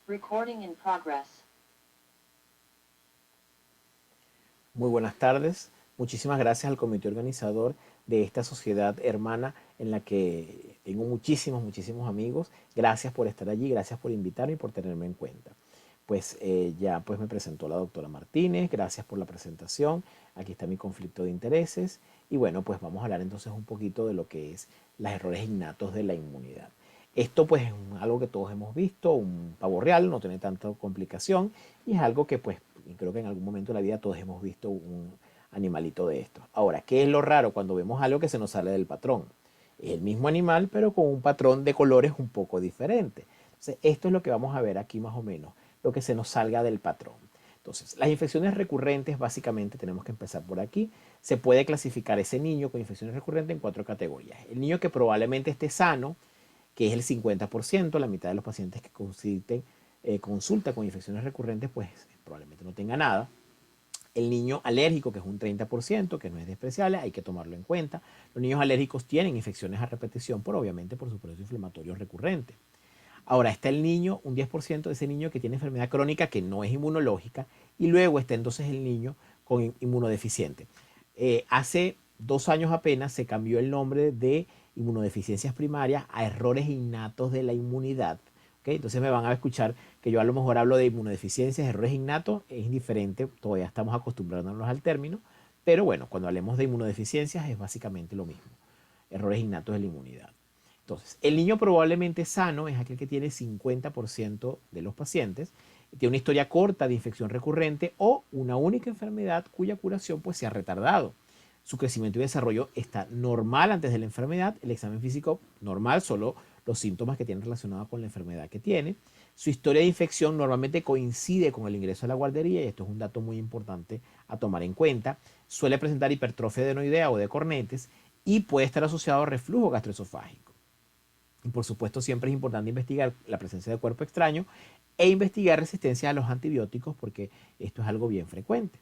Recording in progress. Muy buenas tardes. Muchísimas gracias al comité organizador de esta sociedad hermana en la que tengo muchísimos amigos. Gracias por estar allí, gracias por invitarme y por tenerme en cuenta. Pues ya pues me presentó la doctora Martínez, gracias por la presentación. Aquí está mi conflicto de intereses. Y bueno, pues vamos a hablar entonces un poquito de lo que es los errores innatos de la inmunidad. Esto pues es algo que todos hemos visto, un pavo real, no tiene tanta complicación y es algo que pues creo que en algún momento de la vida todos hemos visto un animalito de esto. Ahora, ¿qué es lo raro cuando vemos algo que se nos sale del patrón? Es el mismo animal pero con un patrón de colores un poco diferente. Entonces, esto es lo que vamos a ver aquí más o menos, lo que se nos salga del patrón. Entonces, las infecciones recurrentes, básicamente tenemos que empezar por aquí. Se puede clasificar ese niño con infecciones recurrentes en 4 categorías. El niño que probablemente esté sano, que es el 50%, la mitad de los pacientes que consulta con infecciones recurrentes, pues probablemente no tenga nada. El niño alérgico, que es un 30%, que no es despreciable, hay que tomarlo en cuenta. Los niños alérgicos tienen infecciones a repetición, obviamente por su proceso inflamatorio recurrente. Ahora está el niño, un 10% de ese niño que tiene enfermedad crónica que no es inmunológica, y luego está entonces el niño con inmunodeficiente. Hace 2 años apenas se cambió el nombre de inmunodeficiencias primarias a errores innatos de la inmunidad. ¿Okay? Entonces me van a escuchar que yo a lo mejor hablo de inmunodeficiencias, errores innatos, es indiferente, todavía estamos acostumbrándonos al término, pero bueno, cuando hablemos de inmunodeficiencias es básicamente lo mismo, errores innatos de la inmunidad. Entonces, el niño probablemente sano es aquel que tiene 50% de los pacientes, tiene una historia corta de infección recurrente o una única enfermedad cuya curación pues se ha retardado. Su crecimiento y desarrollo está normal antes de la enfermedad, el examen físico normal, solo los síntomas que tienen relacionados con la enfermedad que tiene. Su historia de infección normalmente coincide con el ingreso a la guardería y esto es un dato muy importante a tomar en cuenta. Suele presentar hipertrofia adenoidea o de cornetes y puede estar asociado a reflujo gastroesofágico. Y por supuesto siempre es importante investigar la presencia de cuerpo extraño e investigar resistencia a los antibióticos porque esto es algo bien frecuente.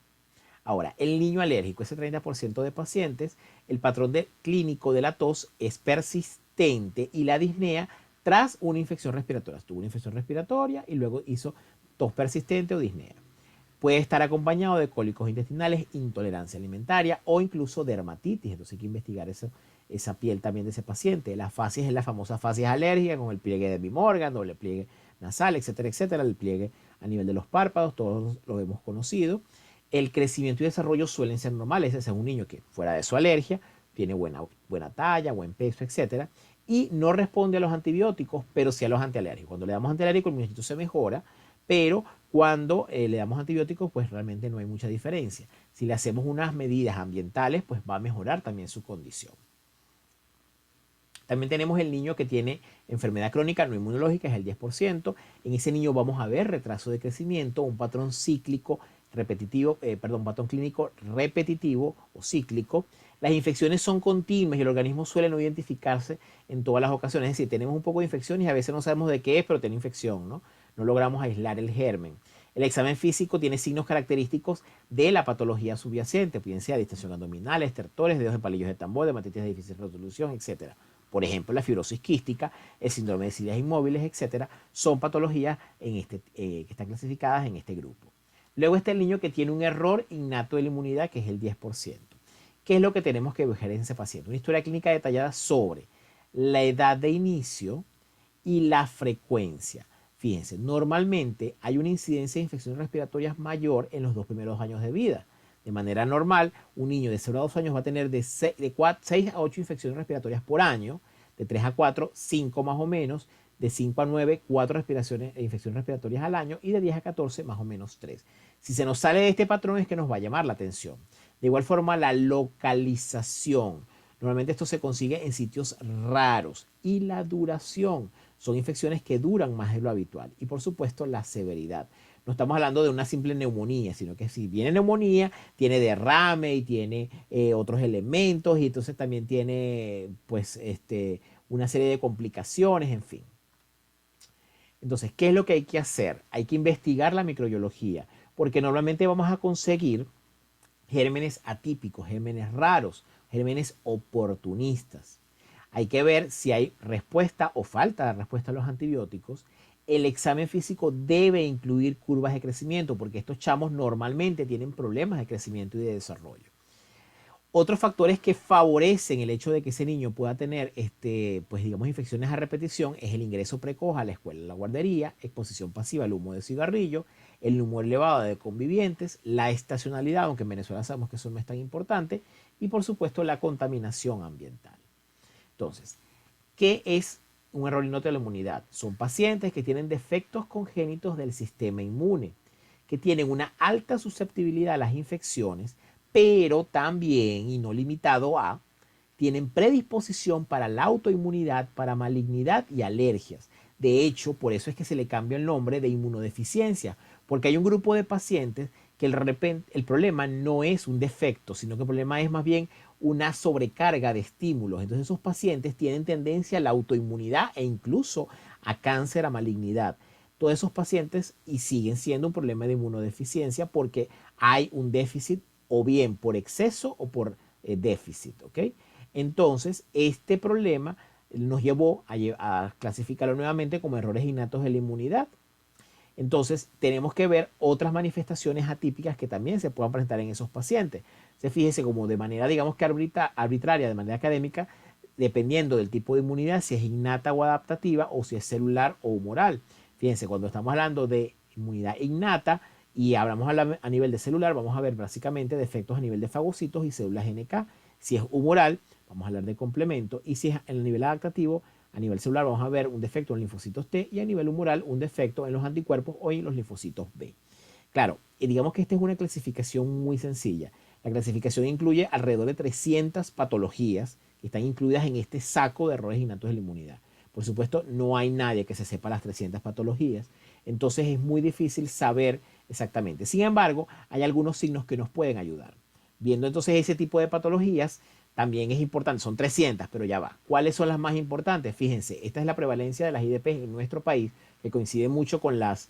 Ahora, el niño alérgico, ese 30% de pacientes, el patrón clínico de la tos es persistente y la disnea tras una infección respiratoria. Tuvo una infección respiratoria y luego hizo tos persistente o disnea. Puede estar acompañado de cólicos intestinales, intolerancia alimentaria o incluso dermatitis. Entonces hay que investigar esa piel también de ese paciente. La fascia es la famosa fascia alérgica con el pliegue de Morgan, doble pliegue nasal, etcétera, etcétera. El pliegue a nivel de los párpados, todos lo hemos conocido. El crecimiento y desarrollo suelen ser normales. Ese es un niño que fuera de su alergia, tiene buena talla, buen peso, etcétera. Y no responde a los antibióticos, pero sí a los antialérgicos. Cuando le damos antialérgicos, el muñequito se mejora, pero cuando le damos antibióticos, pues realmente no hay mucha diferencia. Si le hacemos unas medidas ambientales, pues va a mejorar también su condición. También tenemos el niño que tiene enfermedad crónica no inmunológica, es el 10%. En ese niño vamos a ver retraso de crecimiento, un patrón cíclico repetitivo, un patrón clínico repetitivo o cíclico. Las infecciones son continuas y el organismo suele no identificarse en todas las ocasiones. Es decir, tenemos un poco de infección y a veces no sabemos de qué es, pero tiene infección, ¿no? No logramos aislar el germen. El examen físico tiene signos característicos de la patología subyacente, bien sea distensión abdominal, estertores, dedos de palillos de tambor, dermatitis de difícil resolución, etc. Por ejemplo, la fibrosis quística, el síndrome de cilias inmóviles, etcétera, son patologías que están clasificadas en este grupo. Luego está el niño que tiene un error innato de la inmunidad, que es el 10%. ¿Qué es lo que tenemos que ver en ese paciente? Una historia clínica detallada sobre la edad de inicio y la frecuencia. Fíjense, normalmente hay una incidencia de infecciones respiratorias mayor en los 2 primeros años de vida. De manera normal, un niño de 0 a 2 años va a tener de 6 a 8 infecciones respiratorias por año, de 3 a 4, 5 más o menos, de 5 a 9, 4 infecciones respiratorias al año y de 10 a 14 más o menos 3. Si se nos sale de este patrón es que nos va a llamar la atención. De igual forma, la localización. Normalmente esto se consigue en sitios raros y la duración. Son infecciones que duran más de lo habitual. Y por supuesto la severidad. No estamos hablando de una simple neumonía, sino que si viene neumonía, tiene derrame y tiene otros elementos y entonces también tiene pues una serie de complicaciones, en fin. Entonces, ¿qué es lo que hay que hacer? Hay que investigar la microbiología, porque normalmente vamos a conseguir gérmenes atípicos, gérmenes raros, gérmenes oportunistas. Hay que ver si hay respuesta o falta de respuesta a los antibióticos el examen físico debe incluir curvas de crecimiento porque estos chamos normalmente tienen problemas de crecimiento y de desarrollo. Otros factores que favorecen el hecho de que ese niño pueda tener, pues digamos, infecciones a repetición es el ingreso precoz a la escuela, a la guardería, exposición pasiva al humo de cigarrillo, el número elevado de convivientes, la estacionalidad, aunque en Venezuela sabemos que eso no es tan importante, y por supuesto la contaminación ambiental. Entonces, ¿qué es un error innato de la inmunidad? Son pacientes que tienen defectos congénitos del sistema inmune, que tienen una alta susceptibilidad a las infecciones, pero también, y no limitado a, tienen predisposición para la autoinmunidad, para malignidad y alergias. De hecho, por eso es que se le cambia el nombre de inmunodeficiencia, porque hay un grupo de pacientes que el problema no es un defecto, sino que el problema es más bien una sobrecarga de estímulos. Entonces esos pacientes tienen tendencia a la autoinmunidad e incluso a cáncer, a malignidad. Todos esos pacientes y siguen siendo un problema de inmunodeficiencia porque hay un déficit o bien por exceso o por déficit, ¿ok? Entonces, este problema nos llevó a clasificarlo nuevamente como errores innatos de la inmunidad. Entonces, tenemos que ver otras manifestaciones atípicas que también se puedan presentar en esos pacientes. Se fíjese como de manera, digamos que arbitraria, de manera académica, dependiendo del tipo de inmunidad, si es innata o adaptativa o si es celular o humoral. Fíjense, cuando estamos hablando de inmunidad innata y hablamos a nivel de celular, vamos a ver básicamente defectos a nivel de fagocitos y células NK. Si es humoral, vamos a hablar de complemento. Y si es en el nivel adaptativo, a nivel celular vamos a ver un defecto en los linfocitos T y a nivel humoral un defecto en los anticuerpos o en los linfocitos B. Claro, digamos que esta es una clasificación muy sencilla. La clasificación incluye alrededor de 300 patologías que están incluidas en este saco de errores innatos de la inmunidad. Por supuesto, no hay nadie que se sepa las 300 patologías, entonces es muy difícil saber exactamente. Sin embargo, hay algunos signos que nos pueden ayudar. Viendo entonces ese tipo de patologías, también es importante, son 300, pero ya va. ¿Cuáles son las más importantes? Fíjense, esta es la prevalencia de las IDP en nuestro país, que coincide mucho con las,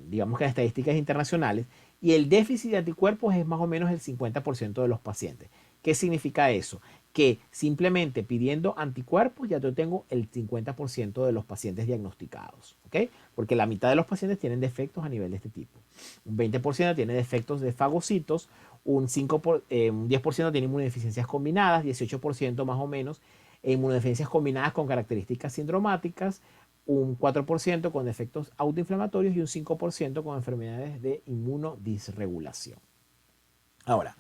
digamos que las estadísticas internacionales, y el déficit de anticuerpos es más o menos el 50% de los pacientes. ¿Qué significa eso? Que simplemente pidiendo anticuerpos ya yo tengo el 50% de los pacientes diagnosticados, ¿ok? Porque la mitad de los pacientes tienen defectos a nivel de este tipo. Un 20% tiene defectos de fagocitos, un 10% tiene inmunodeficiencias combinadas, 18% más o menos inmunodeficiencias combinadas con características sindromáticas, un 4% con defectos autoinflamatorios y un 5% con enfermedades de inmunodisregulación. Ahora,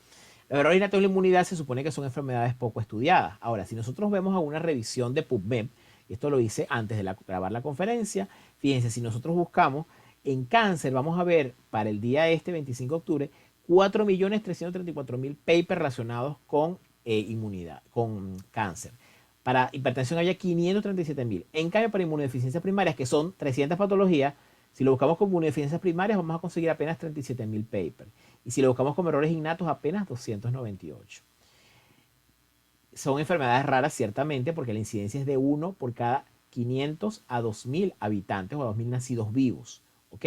la error innato de la inmunidad se supone que son enfermedades poco estudiadas. Ahora, si nosotros vemos a una revisión de PubMed, y esto lo hice antes de grabar la conferencia, fíjense, si nosotros buscamos en cáncer, vamos a ver para el día 25 de octubre, 4.334.000 papers relacionados con inmunidad, con cáncer. Para hipertensión había 537.000. En cambio, para inmunodeficiencias primarias, que son 300 patologías, si lo buscamos como inmunodeficiencias primarias, vamos a conseguir apenas 37.000 papers. Y si lo buscamos como errores innatos, apenas 298. Son enfermedades raras, ciertamente, porque la incidencia es de 1 por cada 500 a 2.000 habitantes o a 2.000 nacidos vivos. ¿Ok?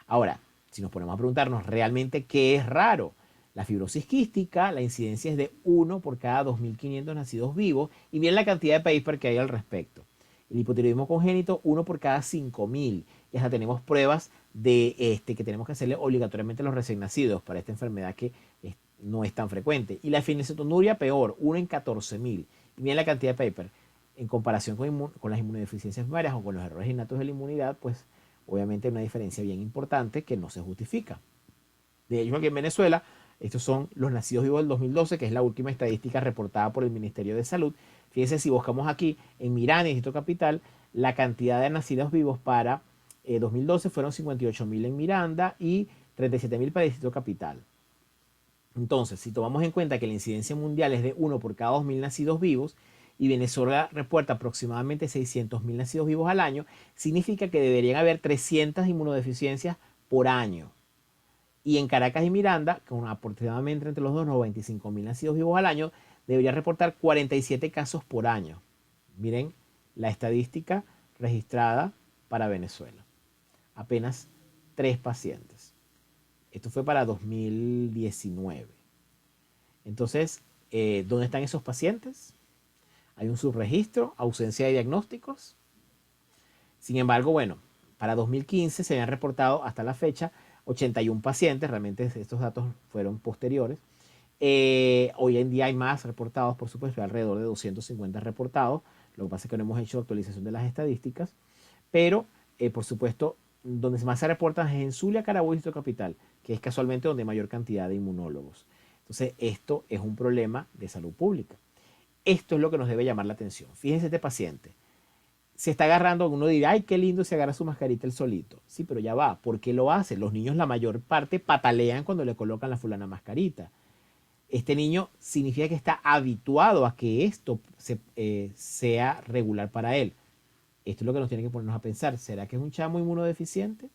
Ahora, si nos ponemos a preguntarnos realmente qué es raro, la fibrosis quística, la incidencia es de 1 por cada 2.500 nacidos vivos. Y miren la cantidad de paper que hay al respecto. El hipotiroidismo congénito, 1 por cada 5.000. Y hasta tenemos pruebas de que tenemos que hacerle obligatoriamente a los recién nacidos para esta enfermedad que no es tan frecuente. Y la fenilcetonuria, peor, 1 en 14.000. Y miren la cantidad de paper. En comparación con las inmunodeficiencias primarias o con los errores innatos de la inmunidad, pues obviamente hay una diferencia bien importante que no se justifica. De hecho, aquí en Venezuela, estos son los nacidos vivos del 2012, que es la última estadística reportada por el Ministerio de Salud. Fíjense, si buscamos aquí en Miranda, Distrito Capital, la cantidad de nacidos vivos para 2012 fueron 58.000 en Miranda y 37.000 para el Distrito Capital. Entonces, si tomamos en cuenta que la incidencia mundial es de 1 por cada 2.000 nacidos vivos y Venezuela reporta aproximadamente 600.000 nacidos vivos al año, significa que deberían haber 300 inmunodeficiencias por año. Y en Caracas y Miranda, con aproximadamente entre los dos 95.000 nacidos vivos al año, debería reportar 47 casos por año. Miren la estadística registrada para Venezuela. Apenas 3 pacientes. Esto fue para 2019. Entonces, ¿dónde están esos pacientes? Hay un subregistro, ausencia de diagnósticos. Sin embargo, bueno, Para 2015 se habían reportado hasta la fecha 81 pacientes, realmente estos datos fueron posteriores. Hoy en día hay más reportados, por supuesto, hay alrededor de 250 reportados. Lo que pasa es que no hemos hecho actualización de las estadísticas, pero por supuesto, donde más se reportan es en Zulia, Carabobo y Distrito Capital, que es casualmente donde hay mayor cantidad de inmunólogos. Entonces, esto es un problema de salud pública. Esto es lo que nos debe llamar la atención. Fíjense este paciente. Se está agarrando, uno dirá, ay, qué lindo, se agarra su mascarita el solito. Sí, pero ya va. ¿Por qué lo hace? Los niños la mayor parte patalean cuando le colocan la fulana mascarita. Este niño significa que está habituado a que esto sea regular para él. Esto es lo que nos tiene que ponernos a pensar. ¿Será que es un chamo inmunodeficiente?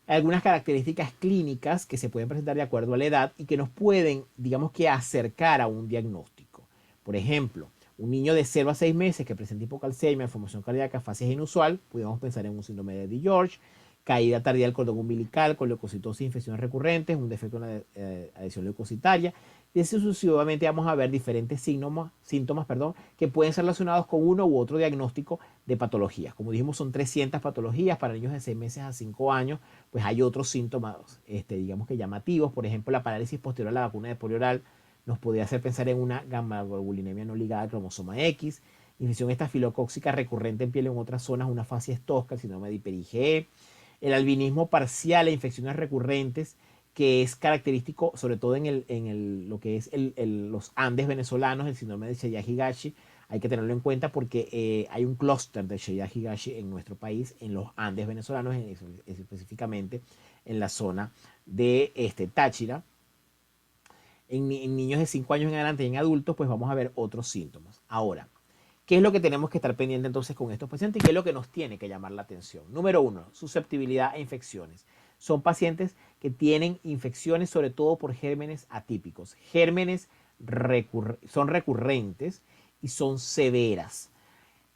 Hay algunas características clínicas que se pueden presentar de acuerdo a la edad y que nos pueden, digamos que, acercar a un diagnóstico. Por ejemplo, un niño de 0 a 6 meses que presenta hipocalcemia, formación cardíaca, fases inusual, podemos pensar en un síndrome de DiGeorge, caída tardía del cordón umbilical con leucocitosis, infecciones recurrentes, un defecto en la adhesión leucocitaria. Y así sucesivamente vamos a ver diferentes síntomas que pueden ser relacionados con uno u otro diagnóstico de patologías. Como dijimos, son 300 patologías para niños de 6 meses a 5 años. Pues hay otros síntomas, digamos que llamativos. Por ejemplo, la parálisis posterior a la vacuna de polio oral nos podría hacer pensar en una gammaglobulinemia no ligada al cromosoma X, infección estafilocóxica recurrente en piel en otras zonas, una facies tosca, el síndrome de hiper-IgE, el albinismo parcial e infecciones recurrentes, que es característico sobre todo lo que es los Andes venezolanos, el síndrome de Chiari-Higashi. Hay que tenerlo en cuenta porque hay un clúster de Chiari-Higashi en nuestro país, en los Andes venezolanos, específicamente en la zona de Táchira. En niños de 5 años en adelante y en adultos, pues vamos a ver otros síntomas. Ahora, ¿qué es lo que tenemos que estar pendiente entonces con estos pacientes y qué es lo que nos tiene que llamar la atención? Número 1, susceptibilidad a infecciones. Son pacientes que tienen infecciones sobre todo por gérmenes atípicos. Gérmenes son recurrentes y son severas.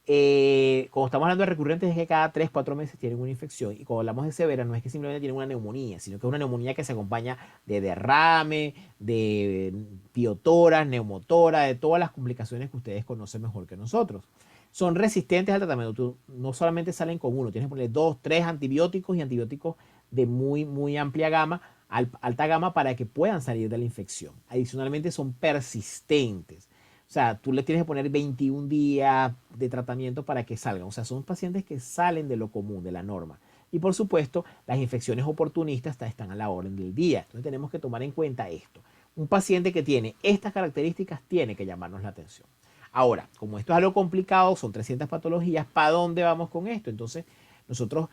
Cuando estamos hablando de recurrentes es que cada 3, 4 meses tienen una infección, y cuando hablamos de severa no es que simplemente tienen una neumonía, sino que es una neumonía que se acompaña de derrame, de piotoras, neumotora, de todas las complicaciones que ustedes conocen mejor que nosotros. Son resistentes al tratamiento. Tú no solamente salen con uno, tienes que ponerle 2, 3 antibióticos, y antibióticos de muy, muy amplia gama, alta gama, para que puedan salir de la infección. Adicionalmente son persistentes. O sea, tú le tienes que poner 21 días de tratamiento para que salgan. O sea, son pacientes que salen de lo común, de la norma. Y por supuesto, las infecciones oportunistas están a la orden del día. Entonces tenemos que tomar en cuenta esto. Un paciente que tiene estas características tiene que llamarnos la atención. Ahora, como esto es algo complicado, son 300 patologías, ¿para dónde vamos con esto? Entonces, nosotros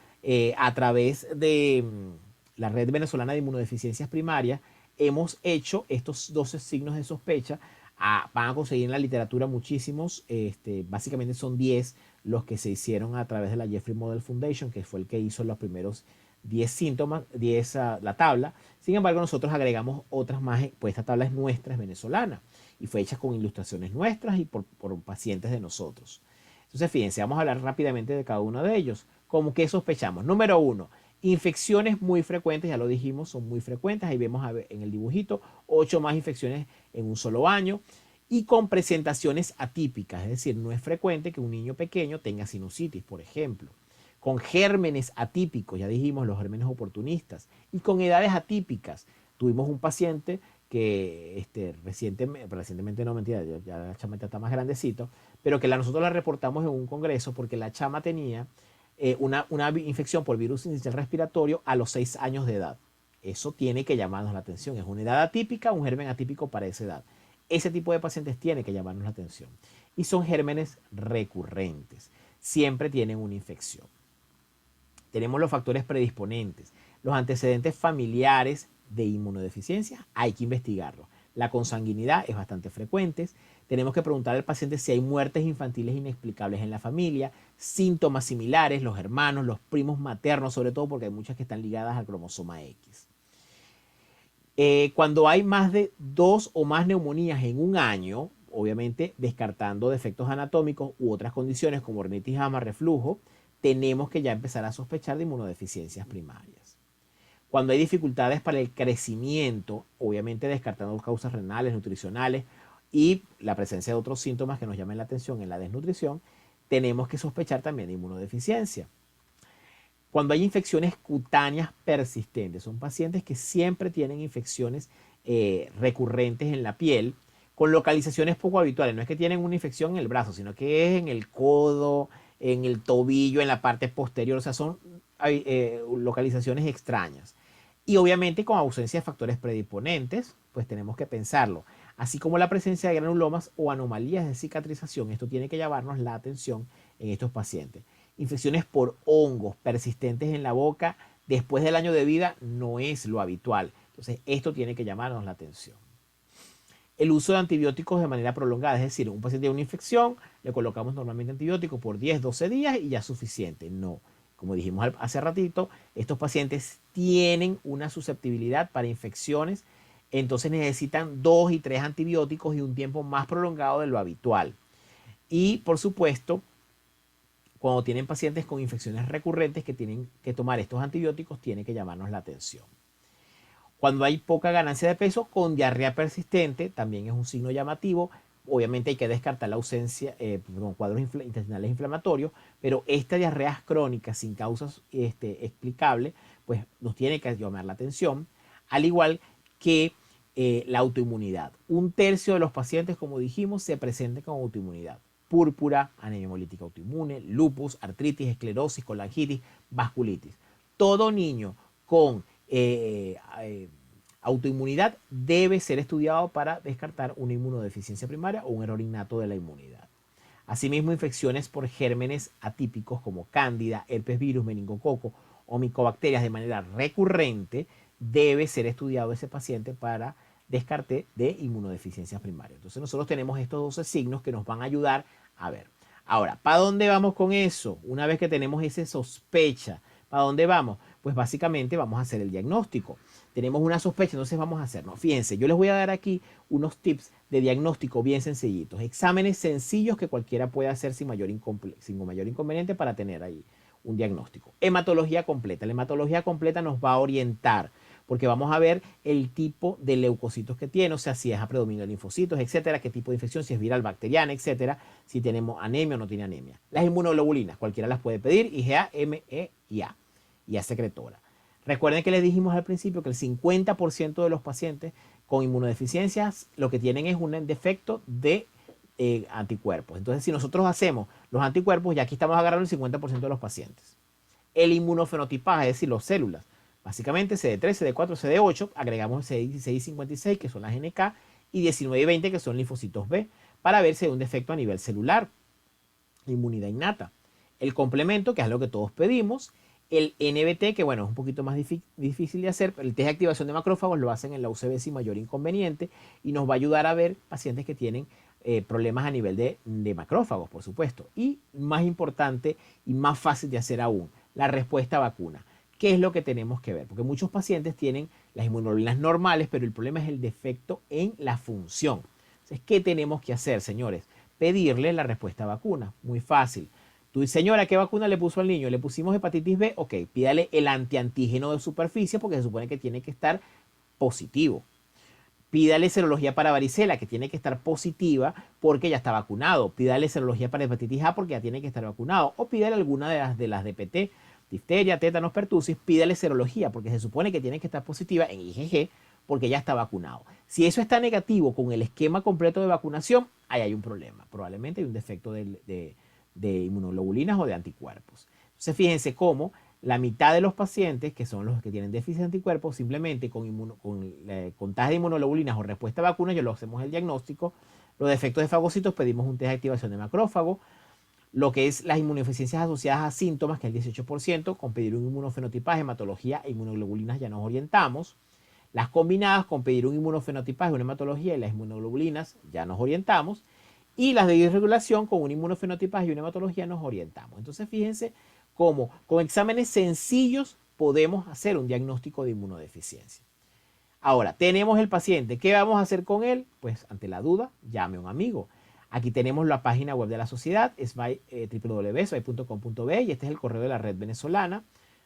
a través de la Red Venezolana de Inmunodeficiencias Primarias hemos hecho estos 12 signos de sospecha. Van a conseguir en la literatura muchísimos, básicamente son 10 los que se hicieron a través de la Jeffrey Model Foundation, que fue el que hizo los primeros 10 síntomas, 10 la tabla. Sin embargo, nosotros agregamos otras más, pues esta tabla es nuestra, es venezolana, y fue hecha con ilustraciones nuestras y por pacientes de nosotros. Entonces, fíjense, vamos a hablar rápidamente de cada uno de ellos. ¿Cómo que sospechamos? Número 1, infecciones muy frecuentes, ya lo dijimos, son muy frecuentes. Ahí vemos en el dibujito 8 más infecciones en un solo año, y con presentaciones atípicas, es decir, no es frecuente que un niño pequeño tenga sinusitis, por ejemplo. Con gérmenes atípicos, ya dijimos, los gérmenes oportunistas, y con edades atípicas. Tuvimos un paciente que recientemente no, mentira, ya la chama está más grandecito, pero que nosotros la reportamos en un congreso porque la chama tenía una infección por virus sincicial respiratorio a los 6 años de edad. Eso tiene que llamarnos la atención. Es una edad atípica, un germen atípico para esa edad. Ese tipo de pacientes tiene que llamarnos la atención. Y son gérmenes recurrentes. Siempre tienen una infección. Tenemos los factores predisponentes. Los antecedentes familiares de inmunodeficiencia hay que investigarlos. La consanguinidad es bastante frecuente. Tenemos que preguntar al paciente si hay muertes infantiles inexplicables en la familia, síntomas similares, los hermanos, los primos maternos, sobre todo porque hay muchas que están ligadas al cromosoma X. Cuando hay más de 2 o más neumonías en un año, obviamente descartando defectos anatómicos u otras condiciones como rinitis gamma, reflujo, tenemos que ya empezar a sospechar de inmunodeficiencias primarias. Cuando hay dificultades para el crecimiento, obviamente descartando causas renales, nutricionales y la presencia de otros síntomas que nos llamen la atención en la desnutrición, tenemos que sospechar también de inmunodeficiencia. Cuando hay infecciones cutáneas persistentes, son pacientes que siempre tienen infecciones recurrentes en la piel, con localizaciones poco habituales. No es que tienen una infección en el brazo, sino que es en el codo, en el tobillo, en la parte posterior. O sea, son localizaciones extrañas. Y obviamente con ausencia de factores predisponentes, pues tenemos que pensarlo. Así como la presencia de granulomas o anomalías de cicatrización, esto tiene que llamarnos la atención en estos pacientes. Infecciones por hongos persistentes en la boca después del año de vida no es lo habitual. Entonces, esto tiene que llamarnos la atención. El uso de antibióticos de manera prolongada, es decir, un paciente tiene una infección, le colocamos normalmente antibióticos por 10, 12 días y ya es suficiente. No, como dijimos hace ratito, estos pacientes tienen una susceptibilidad para infecciones, entonces necesitan 2 y 3 antibióticos y un tiempo más prolongado de lo habitual. Y por supuesto, cuando tienen pacientes con infecciones recurrentes que tienen que tomar estos antibióticos, tiene que llamarnos la atención. Cuando hay poca ganancia de peso con diarrea persistente, también es un signo llamativo. Obviamente hay que descartar la ausencia, cuadros intestinales inflamatorios, pero esta diarrea crónica sin causas explicables, pues nos tiene que llamar la atención, al igual que la autoinmunidad. 1/3 de los pacientes, como dijimos, se presentan con autoinmunidad. Púrpura, anemia hemolítica autoinmune, lupus, artritis, esclerosis, colangitis, vasculitis. Todo niño con autoinmunidad debe ser estudiado para descartar una inmunodeficiencia primaria o un error innato de la inmunidad. Asimismo, infecciones por gérmenes atípicos como cándida, herpes virus, meningococo o micobacterias de manera recurrente, debe ser estudiado ese paciente para descarte de inmunodeficiencias primarias. Entonces nosotros tenemos estos 12 signos que nos van a ayudar a ver. Ahora, ¿para dónde vamos con eso? Una vez que tenemos esa sospecha, ¿para dónde vamos? Pues básicamente vamos a hacer el diagnóstico. Tenemos una sospecha, entonces vamos a hacerlo. Fíjense, yo les voy a dar aquí unos tips de diagnóstico bien sencillitos. Exámenes sencillos que cualquiera puede hacer sin mayor inconveniente para tener ahí un diagnóstico. Hematología completa. La hematología completa nos va a orientar porque vamos a ver el tipo de leucocitos que tiene, o sea, si es a predominio de linfocitos, etcétera, qué tipo de infección, si es viral, bacteriana, etcétera, si tenemos anemia o no tiene anemia. Las inmunoglobulinas, cualquiera las puede pedir, IgA, M, E y A, y A secretora. Recuerden que les dijimos al principio que el 50% de los pacientes con inmunodeficiencias lo que tienen es un defecto de anticuerpos. Entonces, si nosotros hacemos los anticuerpos, ya aquí estamos agarrando el 50% de los pacientes. El inmunofenotipaje, es decir, las células. Básicamente CD3, CD4, CD8, agregamos CD16 y 56, que son las NK, y 19 y 20, que son linfocitos B, para ver si hay un defecto a nivel celular. Inmunidad innata. El complemento, que es lo que todos pedimos. El NBT, que bueno, es un poquito más difícil de hacer, pero el test de activación de macrófagos lo hacen en la UCB sin mayor inconveniente y nos va a ayudar a ver pacientes que tienen problemas a nivel de macrófagos, por supuesto. Y más importante y más fácil de hacer aún, la respuesta a vacuna. ¿Qué es lo que tenemos que ver? Porque muchos pacientes tienen las inmunoglobulinas normales, pero el problema es el defecto en la función. Entonces, ¿qué tenemos que hacer, señores? Pedirle la respuesta a vacuna. Muy fácil. Tú, señora, ¿qué vacuna le puso al niño? Le pusimos hepatitis B. Ok, pídale el antiantígeno de superficie porque se supone que tiene que estar positivo. Pídale serología para varicela, que tiene que estar positiva porque ya está vacunado. Pídale serología para hepatitis A porque ya tiene que estar vacunado. O pídale alguna de las DPT, difteria, tétanos, pertusis, pídale serología porque se supone que tiene que estar positiva en IgG porque ya está vacunado. Si eso está negativo con el esquema completo de vacunación, ahí hay un problema. Probablemente hay un defecto de inmunoglobulinas o de anticuerpos. Entonces fíjense cómo la mitad de los pacientes, que son los que tienen déficit de anticuerpos, simplemente con tasa de inmunoglobulinas o respuesta a vacunas, ya lo hacemos el diagnóstico. Los defectos de fagocitos pedimos un test de activación de macrófago. Lo que es las inmunodeficiencias asociadas a síntomas, que es el 18%, con pedir un inmunofenotipaje, hematología e inmunoglobulinas ya nos orientamos. Las combinadas con pedir un inmunofenotipaje, una hematología y las inmunoglobulinas ya nos orientamos. Y las de disregulación con un inmunofenotipaje y una hematología nos orientamos. Entonces fíjense cómo con exámenes sencillos podemos hacer un diagnóstico de inmunodeficiencia. Ahora, tenemos el paciente. ¿Qué vamos a hacer con él? Pues ante la duda, llame a un amigo. Aquí tenemos la página web de la sociedad, www.svay.com.be, y este es el correo de la red venezolana,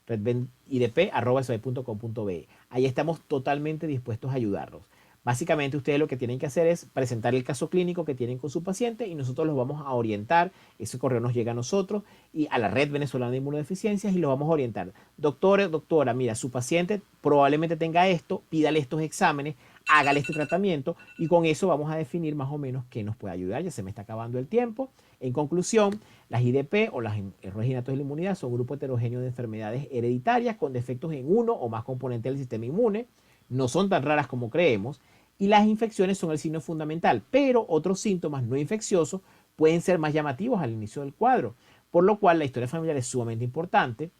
redidp@svay.com.be. Ahí estamos totalmente dispuestos a ayudarlos. Básicamente ustedes lo que tienen que hacer es presentar el caso clínico que tienen con su paciente y nosotros los vamos a orientar. Ese correo nos llega a nosotros y a la Red Venezolana de Inmunodeficiencias y los vamos a orientar. Doctor, doctora, mira, su paciente probablemente tenga esto, pídale estos exámenes, hágale este tratamiento y con eso vamos a definir más o menos qué nos puede ayudar. Ya se me está acabando el tiempo. En conclusión, las IDP o las errores innatos de la inmunidad son un grupo heterogéneo de enfermedades hereditarias con defectos en uno o más componentes del sistema inmune. No son tan raras como creemos y las infecciones son el signo fundamental, pero otros síntomas no infecciosos pueden ser más llamativos al inicio del cuadro, por lo cual la historia familiar es sumamente importante.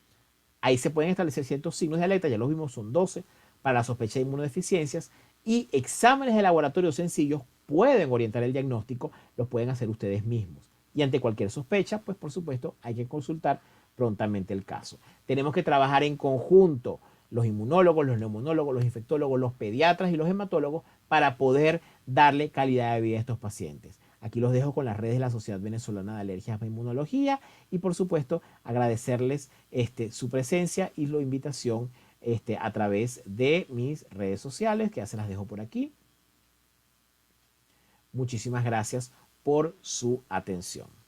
Ahí se pueden establecer ciertos signos de alerta, ya los vimos, son 12 para la sospecha de inmunodeficiencias y exámenes de laboratorio sencillos pueden orientar el diagnóstico, los pueden hacer ustedes mismos. Y ante cualquier sospecha, pues por supuesto hay que consultar prontamente el caso. Tenemos que trabajar en conjunto los inmunólogos, los neumonólogos, los infectólogos, los pediatras y los hematólogos para poder darle calidad de vida a estos pacientes. Aquí los dejo con las redes de la Sociedad Venezolana de Alergias e Inmunología y por supuesto agradecerles su presencia y la invitación a través de mis redes sociales, que ya se las dejo por aquí. Muchísimas gracias por su atención.